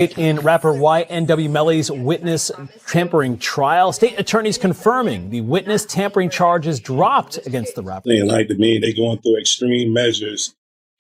In rapper YNW Melly's witness tampering trial, state attorneys confirming the witness tampering charges dropped against the rapper. Like to me, they're going through extreme measures,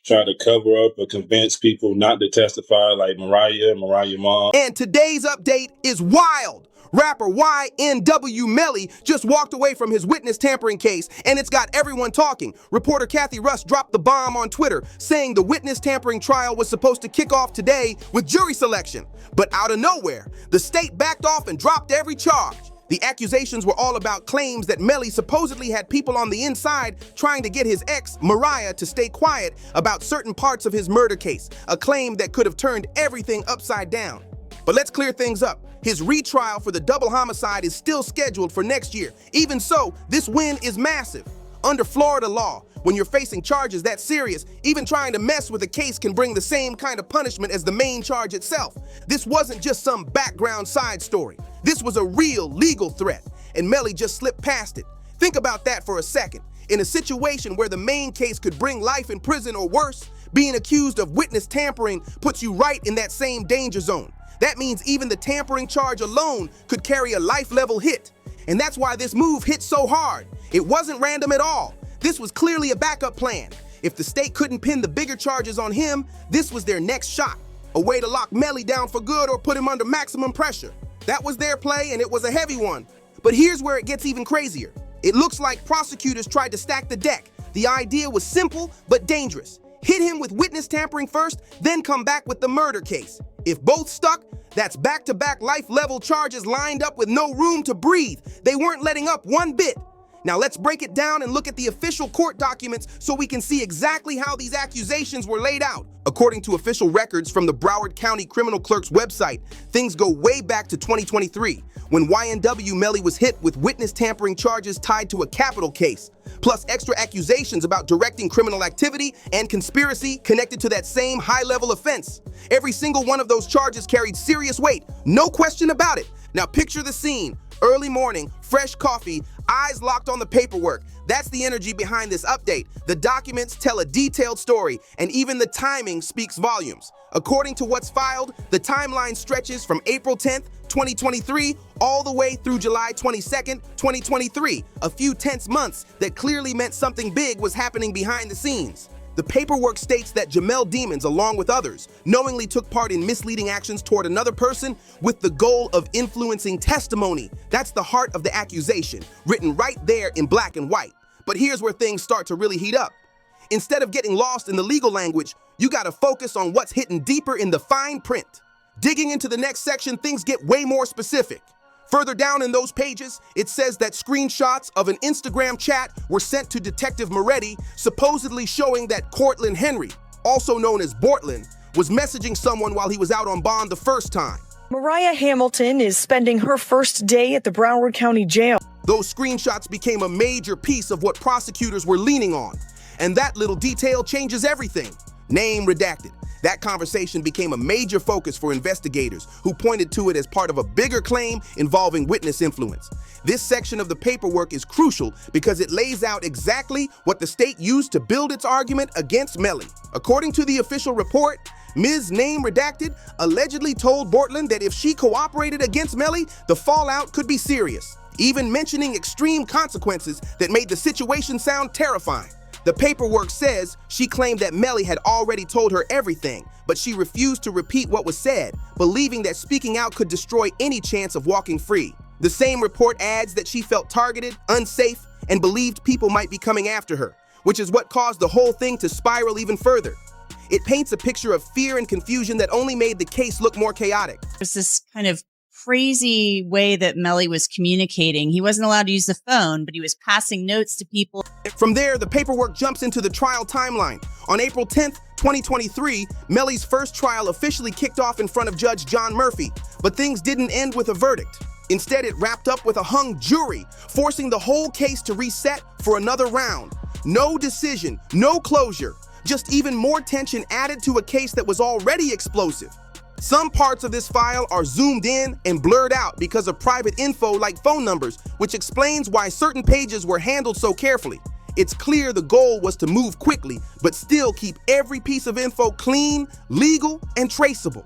try to cover up or convince people not to testify, like Mariah mom. And today's update is wild. Rapper YNW Melly just walked away from his witness tampering case, and it's got everyone talking. Reporter Kathy Russ dropped the bomb on Twitter, saying the witness tampering trial was supposed to kick off today with jury selection. But out of nowhere, the state backed off and dropped every charge. The accusations were all about claims that Melly supposedly had people on the inside trying to get his ex, Mariah, to stay quiet about certain parts of his murder case, a claim that could have turned everything upside down. But let's clear things up. His retrial for the double homicide is still scheduled for next year. Even so, this win is massive. Under Florida law, when you're facing charges that serious, even trying to mess with a case can bring the same kind of punishment as the main charge itself. This wasn't just some background side story. This was a real legal threat, and Melly just slipped past it. Think about that for a second. In a situation where the main case could bring life in prison or worse, being accused of witness tampering puts you right in that same danger zone. That means even the tampering charge alone could carry a life-level hit. And that's why this move hit so hard. It wasn't random at all. This was clearly a backup plan. If the state couldn't pin the bigger charges on him, this was their next shot. A way to lock Melly down for good or put him under maximum pressure. That was their play, and it was a heavy one. But here's where it gets even crazier. It looks like prosecutors tried to stack the deck. The idea was simple but dangerous. Hit him with witness tampering first, then come back with the murder case. If both stuck, that's back-to-back life-level charges lined up with no room to breathe. They weren't letting up one bit. Now let's break it down and look at the official court documents so we can see exactly how these accusations were laid out. According to official records from the Broward County Criminal Clerk's website, things go way back to 2023, when YNW Melly was hit with witness tampering charges tied to a capital case, plus extra accusations about directing criminal activity and conspiracy connected to that same high-level offense. Every single one of those charges carried serious weight, no question about it. Now picture the scene. Early morning, fresh coffee, eyes locked on the paperwork. That's the energy behind this update. The documents tell a detailed story, and even the timing speaks volumes. According to what's filed, the timeline stretches from April 10th, 2023, all the way through July 22nd, 2023, a few tense months that clearly meant something big was happening behind the scenes. The paperwork states that Jamel Demons, along with others, knowingly took part in misleading actions toward another person with the goal of influencing testimony. That's the heart of the accusation, written right there in black and white. But here's where things start to really heat up. Instead of getting lost in the legal language, you gotta focus on what's hidden deeper in the fine print. Digging into the next section, things get way more specific. Further down in those pages, it says that screenshots of an Instagram chat were sent to Detective Moretti, supposedly showing that Cortland Henry, also known as Bortland, was messaging someone while he was out on bond the first time. Mariah Hamilton is spending her first day at the Broward County Jail. Those screenshots became a major piece of what prosecutors were leaning on. And that little detail changes everything. Name redacted. That conversation became a major focus for investigators who pointed to it as part of a bigger claim involving witness influence. This section of the paperwork is crucial because it lays out exactly what the state used to build its argument against Melly. According to the official report, Ms. Name Redacted allegedly told Bortland that if she cooperated against Melly, the fallout could be serious, even mentioning extreme consequences that made the situation sound terrifying. The paperwork says she claimed that Melly had already told her everything, but she refused to repeat what was said, believing that speaking out could destroy any chance of walking free. The same report adds that she felt targeted, unsafe, and believed people might be coming after her, which is what caused the whole thing to spiral even further. It paints a picture of fear and confusion that only made the case look more chaotic. There's this kind of crazy way that Melly was communicating. He wasn't allowed to use the phone, but he was passing notes to people. From there, the paperwork jumps into the trial timeline. On April 10th, 2023, Melly's first trial officially kicked off in front of Judge John Murphy, but things didn't end with a verdict. Instead, it wrapped up with a hung jury, forcing the whole case to reset for another round. No decision, no closure, just even more tension added to a case that was already explosive. Some parts of this file are zoomed in and blurred out because of private info like phone numbers, which explains why certain pages were handled so carefully. It's clear the goal was to move quickly, but still keep every piece of info clean, legal, and traceable.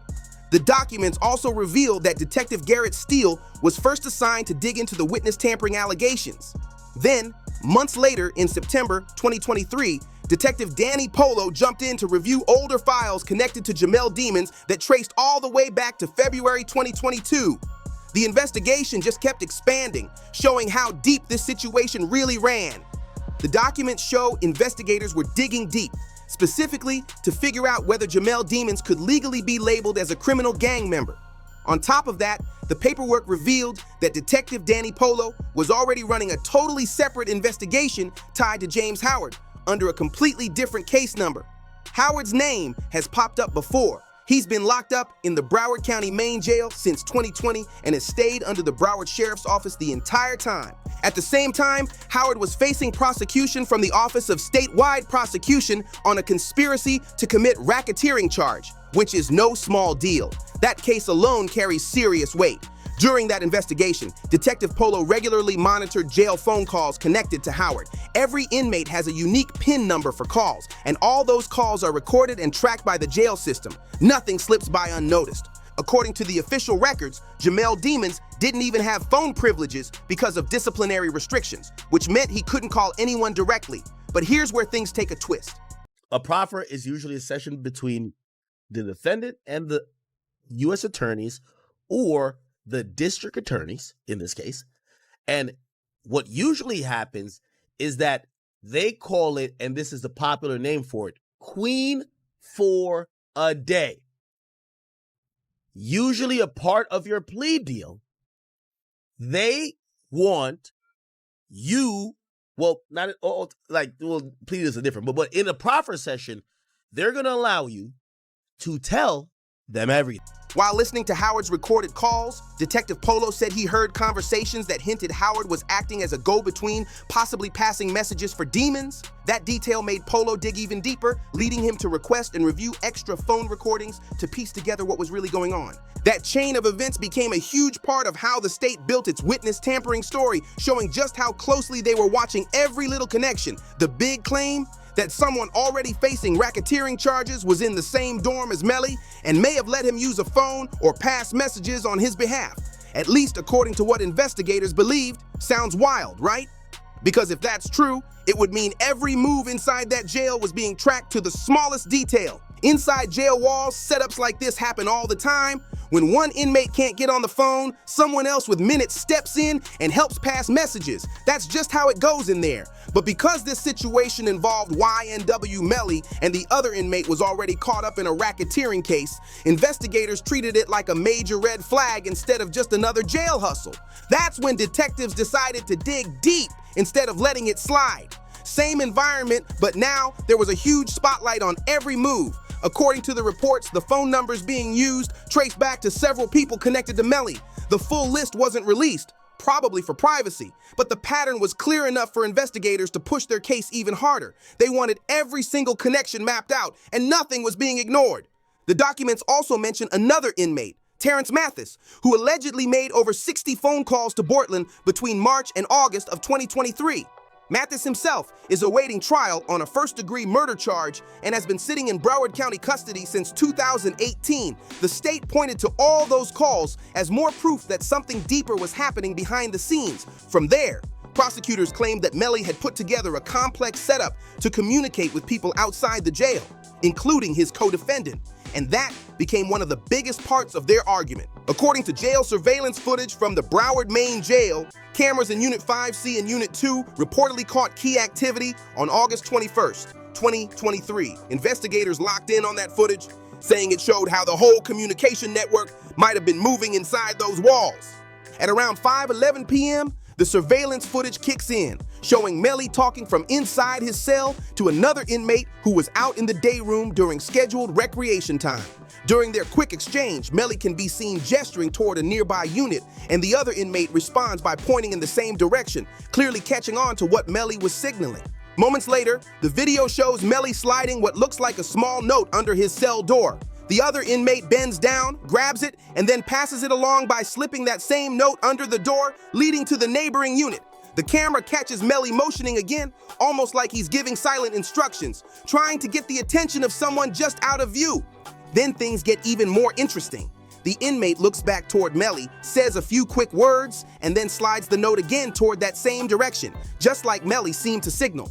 The documents also revealed that Detective Garrett Steele was first assigned to dig into the witness tampering allegations. Then, months later, in September 2023, Detective Danny Polo jumped in to review older files connected to Jamel Demons that traced all the way back to February 2022. The investigation just kept expanding, showing how deep this situation really ran. The documents show investigators were digging deep, specifically to figure out whether Jamel Demons could legally be labeled as a criminal gang member. On top of that, the paperwork revealed that Detective Danny Polo was already running a totally separate investigation tied to James Howard under a completely different case number. Howard's name has popped up before. He's been locked up in the Broward County main jail since 2020 and has stayed under the Broward Sheriff's Office the entire time. At the same time, Howard was facing prosecution from the Office of Statewide Prosecution on a conspiracy to commit racketeering charge, which is no small deal. That case alone carries serious weight. During that investigation, Detective Polo regularly monitored jail phone calls connected to Howard. Every inmate has a unique PIN number for calls, and all those calls are recorded and tracked by the jail system. Nothing slips by unnoticed. According to the official records, Jamel Demons didn't even have phone privileges because of disciplinary restrictions, which meant he couldn't call anyone directly. But here's where things take a twist. A proffer is usually a session between the defendant and the U.S. attorneys or the district attorneys in this case. And what usually happens is that they call it, and this is the popular name for it, Queen for a day. Usually a part of your plea deal, they want you, well, not like, well, plea deals are different, but in a proffer session, they're going to allow you to tell them everything. While listening to Howard's recorded calls, Detective Polo said he heard conversations that hinted Howard was acting as a go-between, possibly passing messages for demons. That detail made Polo dig even deeper, leading him to request and review extra phone recordings to piece together what was really going on. That chain of events became a huge part of how the state built its witness tampering story, showing just how closely they were watching every little connection. The big claim that someone already facing racketeering charges was in the same dorm as Melly and may have let him use a phone or pass messages on his behalf. At least according to what investigators believed. Sounds wild, right? Because if that's true, it would mean every move inside that jail was being tracked to the smallest detail. Inside jail walls, setups like this happen all the time. When one inmate can't get on the phone, someone else with minutes steps in and helps pass messages. That's just how it goes in there. But because this situation involved YNW Melly and the other inmate was already caught up in a racketeering case, investigators treated it like a major red flag instead of just another jail hustle. That's when detectives decided to dig deep instead of letting it slide. Same environment, but now there was a huge spotlight on every move. According to the reports, the phone numbers being used traced back to several people connected to Melly. The full list wasn't released, probably for privacy, but the pattern was clear enough for investigators to push their case even harder. They wanted every single connection mapped out, and nothing was being ignored. The documents also mention another inmate, Terrence Mathis, who allegedly made over 60 phone calls to Portland between March and August of 2023. Mathis himself is awaiting trial on a first-degree murder charge and has been sitting in Broward County custody since 2018. The state pointed to all those calls as more proof that something deeper was happening behind the scenes. From there, prosecutors claimed that Melly had put together a complex setup to communicate with people outside the jail, including his co-defendant. And that became one of the biggest parts of their argument. According to jail surveillance footage from the Broward main jail, cameras in Unit 5C and Unit 2 reportedly caught key activity on August 21st, 2023. Investigators locked in on that footage, saying it showed how the whole communication network might have been moving inside those walls. At around 5:11 p.m., the surveillance footage kicks in, showing Melly talking from inside his cell to another inmate who was out in the day room during scheduled recreation time. During their quick exchange, Melly can be seen gesturing toward a nearby unit, and the other inmate responds by pointing in the same direction, clearly catching on to what Melly was signaling. Moments later, the video shows Melly sliding what looks like a small note under his cell door. The other inmate bends down, grabs it, and then passes it along by slipping that same note under the door, leading to the neighboring unit. The camera catches Melly motioning again, almost like he's giving silent instructions, trying to get the attention of someone just out of view. Then things get even more interesting. the inmate looks back toward Melly, says a few quick words, and then slides the note again toward that same direction, just like Melly seemed to signal.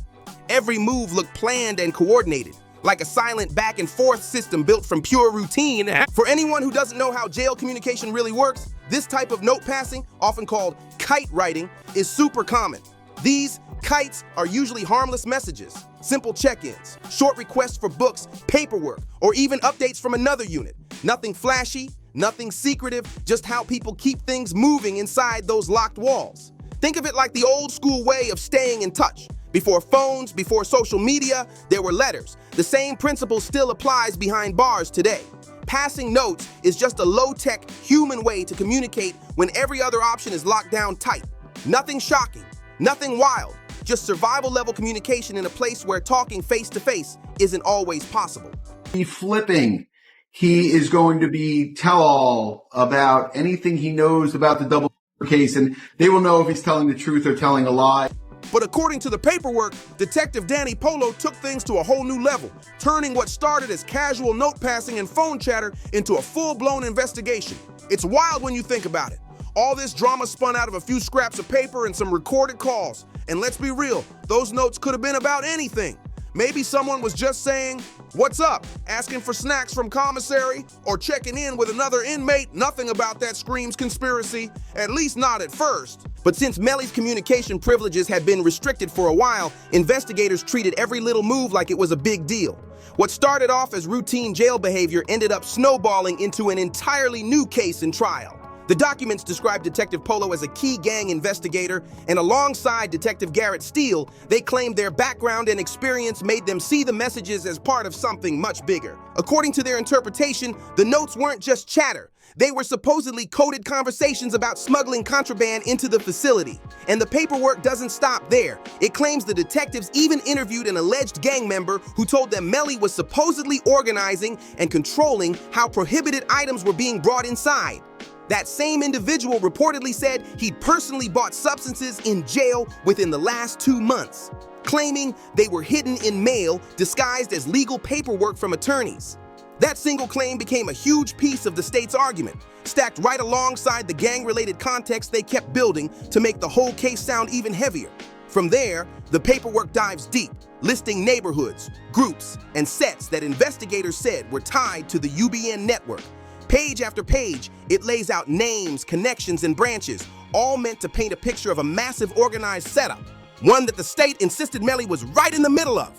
Every move looked planned and coordinated, like a silent back-and-forth system built from pure routine. For anyone who doesn't know how jail communication really works, this type of note passing, often called kite writing, is super common. These kites are usually harmless messages, simple check-ins, short requests for books, paperwork, or even updates from another unit. Nothing flashy, nothing secretive, just how people keep things moving inside those locked walls. Think of it like the old school way of staying in touch. Before phones, before social media, there were letters. The same principle still applies behind bars today. Passing notes is just a low-tech, human way to communicate when every other option is locked down tight. Nothing shocking, nothing wild, just survival-level communication in a place where talking face-to-face isn't always possible. Be flipping. He is going to be tell-all about anything he knows about the double case, and they will know if he's telling the truth or telling a lie. But according to the paperwork, Detective Danny Polo took things to a whole new level, turning what started as casual note passing and phone chatter into a full-blown investigation. It's wild when you think about it. All this drama spun out of a few scraps of paper and some recorded calls. And let's be real, those notes could have been about anything. Maybe someone was just saying, "What's up?" asking for snacks from commissary, or checking in with another inmate. Nothing about that screams conspiracy, at least not at first. But since Melly's communication privileges had been restricted for a while, investigators treated every little move like it was a big deal. What started off as routine jail behavior ended up snowballing into an entirely new case and trial. The documents describe Detective Polo as a key gang investigator, and alongside Detective Garrett Steele, they claimed their background and experience made them see the messages as part of something much bigger. According to their interpretation, the notes weren't just chatter. They were supposedly coded conversations about smuggling contraband into the facility. And the paperwork doesn't stop there. It claims the detectives even interviewed an alleged gang member who told them Melly was supposedly organizing and controlling how prohibited items were being brought inside. That same individual reportedly said he'd personally bought substances in jail within the last 2 months, claiming they were hidden in mail disguised as legal paperwork from attorneys. That single claim became a huge piece of the state's argument, stacked right alongside the gang-related context they kept building to make the whole case sound even heavier. From there, the paperwork dives deep, listing neighborhoods, groups, and sets that investigators said were tied to the UBN network. Page after page, it lays out names, connections, and branches, all meant to paint a picture of a massive organized setup, one that the state insisted Melly was right in the middle of.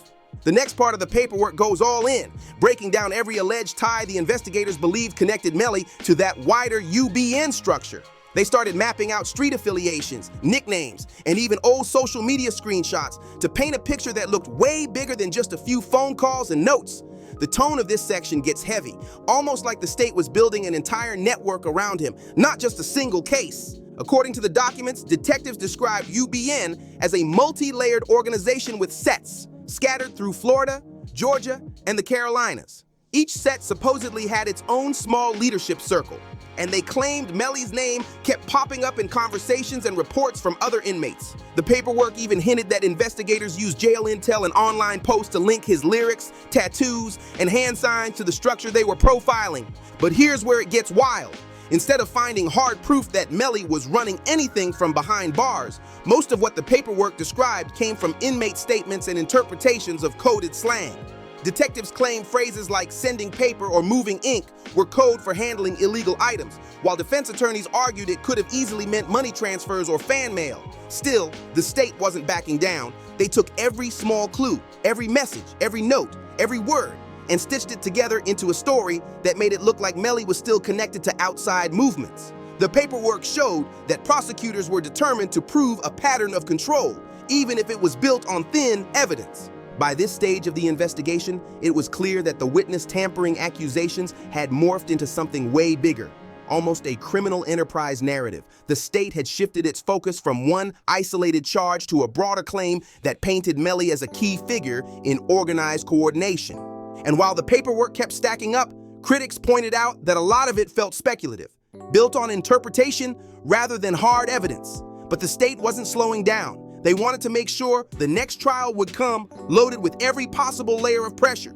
The next part of the paperwork goes all in, breaking down every alleged tie the investigators believed connected Melly to that wider UBN structure. They started mapping out street affiliations, nicknames, and even old social media screenshots to paint a picture that looked way bigger than just a few phone calls and notes. The tone of this section gets heavy, almost like the state was building an entire network around him, not just a single case. According to the documents, detectives described UBN as a multi-layered organization with sets scattered through Florida, Georgia, and the Carolinas. Each set supposedly had its own small leadership circle, and they claimed Melly's name kept popping up in conversations and reports from other inmates. The paperwork even hinted that investigators used jail intel and online posts to link his lyrics, tattoos, and hand signs to the structure they were profiling. But here's where it gets wild. Instead of finding hard proof that Melly was running anything from behind bars, most of what the paperwork described came from inmate statements and interpretations of coded slang. Detectives claimed phrases like sending paper or moving ink were code for handling illegal items, while defense attorneys argued it could have easily meant money transfers or fan mail. Still, the state wasn't backing down. They took every small clue, every message, every note, every word, and stitched it together into a story that made it look like Melly was still connected to outside movements. The paperwork showed that prosecutors were determined to prove a pattern of control, even if it was built on thin evidence. By this stage of the investigation, it was clear that the witness tampering accusations had morphed into something way bigger, almost a criminal enterprise narrative. The state had shifted its focus from one isolated charge to a broader claim that painted Melly as a key figure in organized coordination. And while the paperwork kept stacking up, critics pointed out that a lot of it felt speculative, built on interpretation rather than hard evidence. But the state wasn't slowing down. They wanted to make sure the next trial would come loaded with every possible layer of pressure.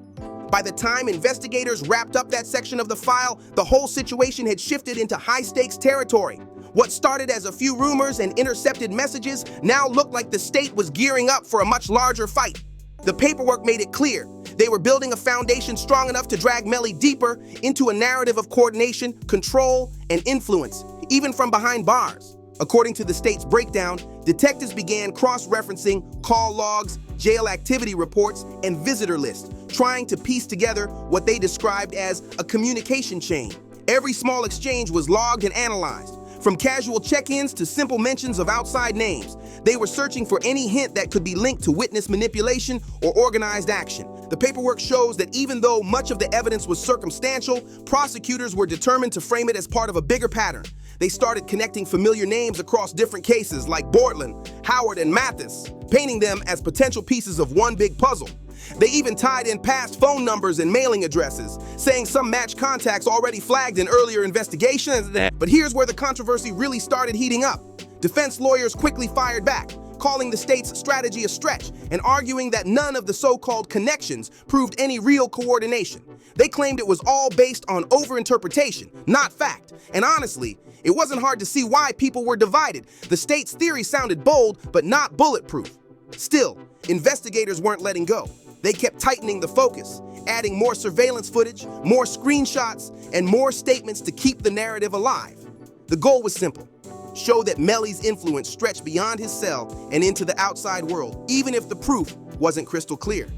By the time investigators wrapped up that section of the file, the whole situation had shifted into high-stakes territory. What started as a few rumors and intercepted messages now looked like the state was gearing up for a much larger fight. The paperwork made it clear. They were building a foundation strong enough to drag Melly deeper into a narrative of coordination, control, and influence, even from behind bars. According to the state's breakdown, detectives began cross-referencing call logs, jail activity reports, and visitor lists, trying to piece together what they described as a communication chain. Every small exchange was logged and analyzed, from casual check-ins to simple mentions of outside names. They were searching for any hint that could be linked to witness manipulation or organized action. The paperwork shows that even though much of the evidence was circumstantial, prosecutors were determined to frame it as part of a bigger pattern. They started connecting familiar names across different cases like Bortland, Howard, and Mathis, painting them as potential pieces of one big puzzle. They even tied in past phone numbers and mailing addresses, saying some match contacts already flagged in earlier investigations. But here's where the controversy really started heating up. Defense lawyers quickly fired back, calling the state's strategy a stretch and arguing that none of the so-called connections proved any real coordination. They claimed it was all based on overinterpretation, not fact. And honestly, it wasn't hard to see why people were divided. The state's theory sounded bold, but not bulletproof. Still, investigators weren't letting go. They kept tightening the focus, adding more surveillance footage, more screenshots, and more statements to keep the narrative alive. The goal was simple: show that Melly's influence stretched beyond his cell and into the outside world, even if the proof wasn't crystal clear.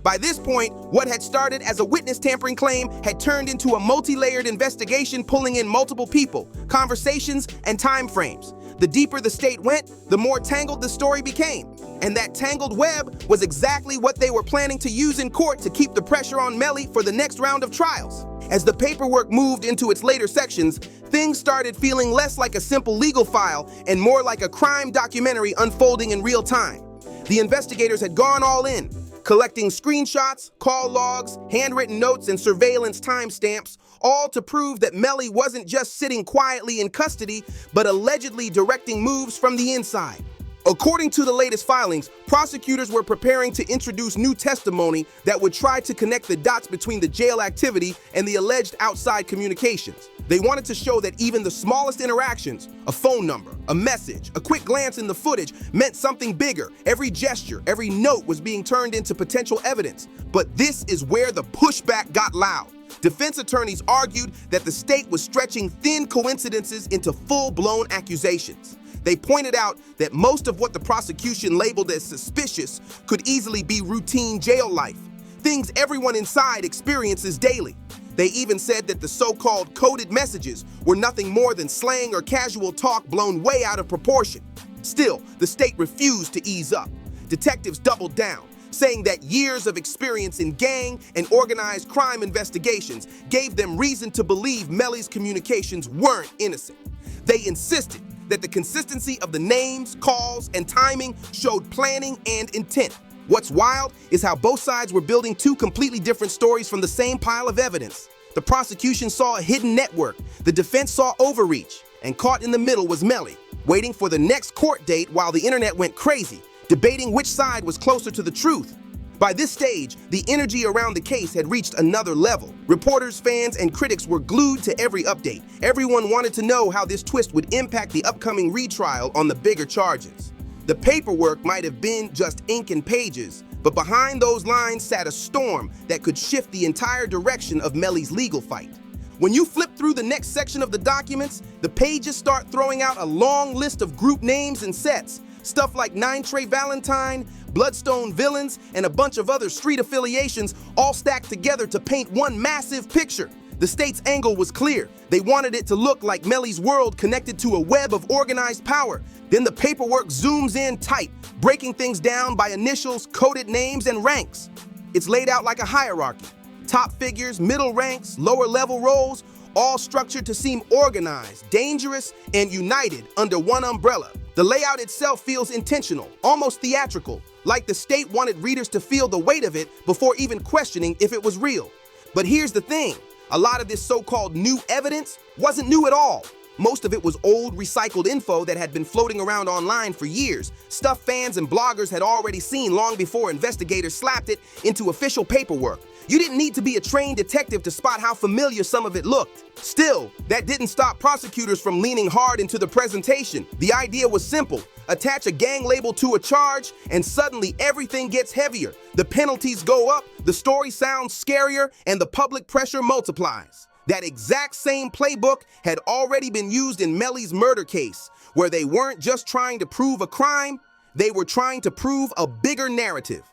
By this point, what had started as a witness tampering claim had turned into a multi-layered investigation pulling in multiple people, conversations, and time frames. The deeper the state went, the more tangled the story became. And that tangled web was exactly what they were planning to use in court to keep the pressure on Melly for the next round of trials. As the paperwork moved into its later sections, things started feeling less like a simple legal file and more like a crime documentary unfolding in real time. The investigators had gone all in, collecting screenshots, call logs, handwritten notes, and surveillance timestamps, all to prove that Melly wasn't just sitting quietly in custody, but allegedly directing moves from the inside. According to the latest filings, prosecutors were preparing to introduce new testimony that would try to connect the dots between the jail activity and the alleged outside communications. They wanted to show that even the smallest interactions, a phone number, a message, a quick glance in the footage, meant something bigger. Every gesture, every note was being turned into potential evidence. But this is where the pushback got loud. Defense attorneys argued that the state was stretching thin coincidences into full-blown accusations. They pointed out that most of what the prosecution labeled as suspicious could easily be routine jail life, things everyone inside experiences daily. They even said that the so-called coded messages were nothing more than slang or casual talk blown way out of proportion. Still, the state refused to ease up. Detectives doubled down, saying that years of experience in gang and organized crime investigations gave them reason to believe Melly's communications weren't innocent. They insisted that the consistency of the names, calls, and timing showed planning and intent. What's wild is how both sides were building two completely different stories from the same pile of evidence. The prosecution saw a hidden network, the defense saw overreach, and caught in the middle was Melly, waiting for the next court date while the internet went crazy, debating which side was closer to the truth. By this stage, the energy around the case had reached another level. Reporters, fans, and critics were glued to every update. Everyone wanted to know how this twist would impact the upcoming retrial on the bigger charges. The paperwork might have been just ink and pages, but behind those lines sat a storm that could shift the entire direction of Melly's legal fight. When you flip through the next section of the documents, the pages start throwing out a long list of group names and sets. Stuff like 9 Trey Valentine, Bloodstone Villains, and a bunch of other street affiliations all stacked together to paint one massive picture. The state's angle was clear. They wanted it to look like Melly's world connected to a web of organized power. Then the paperwork zooms in tight, breaking things down by initials, coded names, and ranks. It's laid out like a hierarchy. Top figures, middle ranks, lower level roles, all structured to seem organized, dangerous, and united under one umbrella. The layout itself feels intentional, almost theatrical, like the state wanted readers to feel the weight of it before even questioning if it was real. But here's the thing, a lot of this so-called new evidence wasn't new at all. Most of it was old, recycled info that had been floating around online for years, stuff fans and bloggers had already seen long before investigators slapped it into official paperwork. You didn't need to be a trained detective to spot how familiar some of it looked. Still, that didn't stop prosecutors from leaning hard into the presentation. The idea was simple. Attach a gang label to a charge, and suddenly everything gets heavier. The penalties go up, the story sounds scarier, and the public pressure multiplies. That exact same playbook had already been used in Melly's murder case, where they weren't just trying to prove a crime, they were trying to prove a bigger narrative.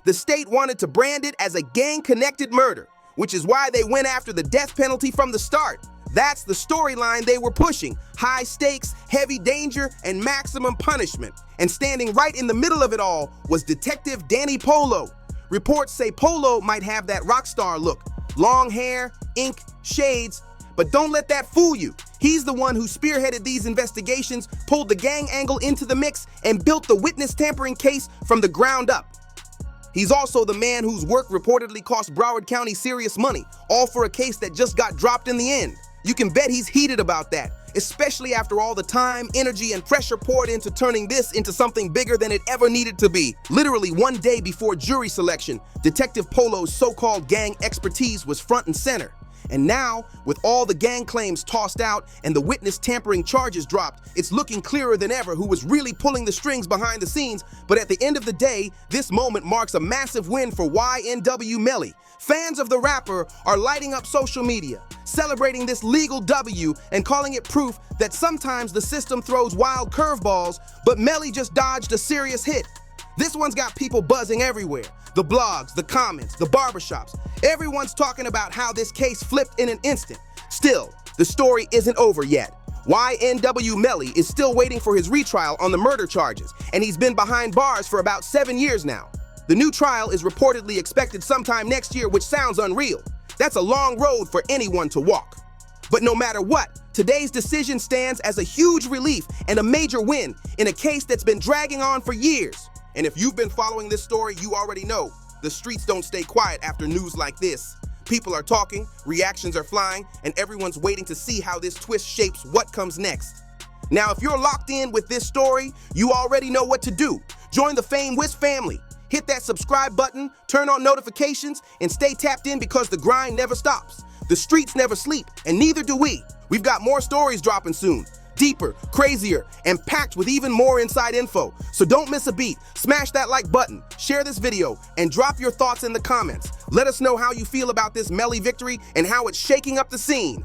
The state wanted to brand it as a gang-connected murder, which is why they went after the death penalty from the start. That's the storyline they were pushing: high stakes, heavy danger, and maximum punishment. And standing right in the middle of it all was Detective Danny Polo. Reports say Polo might have that rock star look: long hair, ink, shades. But don't let that fool you. He's the one who spearheaded these investigations, pulled the gang angle into the mix, and built the witness tampering case from the ground up. He's also the man whose work reportedly cost Broward County serious money, all for a case that just got dropped in the end. You can bet he's heated about that, especially after all the time, energy, and pressure poured into turning this into something bigger than it ever needed to be. Literally one day before jury selection, Detective Polo's so-called gang expertise was front and center. And now, with all the gang claims tossed out and the witness tampering charges dropped, it's looking clearer than ever who was really pulling the strings behind the scenes. But at the end of the day, this moment marks a massive win for YNW Melly. Fans of the rapper are lighting up social media, celebrating this legal W and calling it proof that sometimes the system throws wild curveballs, but Melly just dodged a serious hit. This one's got people buzzing everywhere. The blogs, the comments, the barbershops. Everyone's talking about how this case flipped in an instant. Still, the story isn't over yet. YNW Melly is still waiting for his retrial on the murder charges, and he's been behind bars for about 7 years now. The new trial is reportedly expected sometime next year, which sounds unreal. That's a long road for anyone to walk. But no matter what, today's decision stands as a huge relief and a major win in a case that's been dragging on for years. And if you've been following this story, you already know the streets don't stay quiet after news like this. People are talking, reactions are flying, and everyone's waiting to see how this twist shapes what comes next. Now, if you're locked in with this story, you already know what to do. Join the FameWhisp family. Hit that subscribe button, turn on notifications, and stay tapped in because the grind never stops. The streets never sleep, and neither do we. We've got more stories dropping soon. Deeper, crazier, and packed with even more inside info. So don't miss a beat. Smash that like button, share this video, and drop your thoughts in the comments. Let us know how you feel about this Melly victory and how it's shaking up the scene.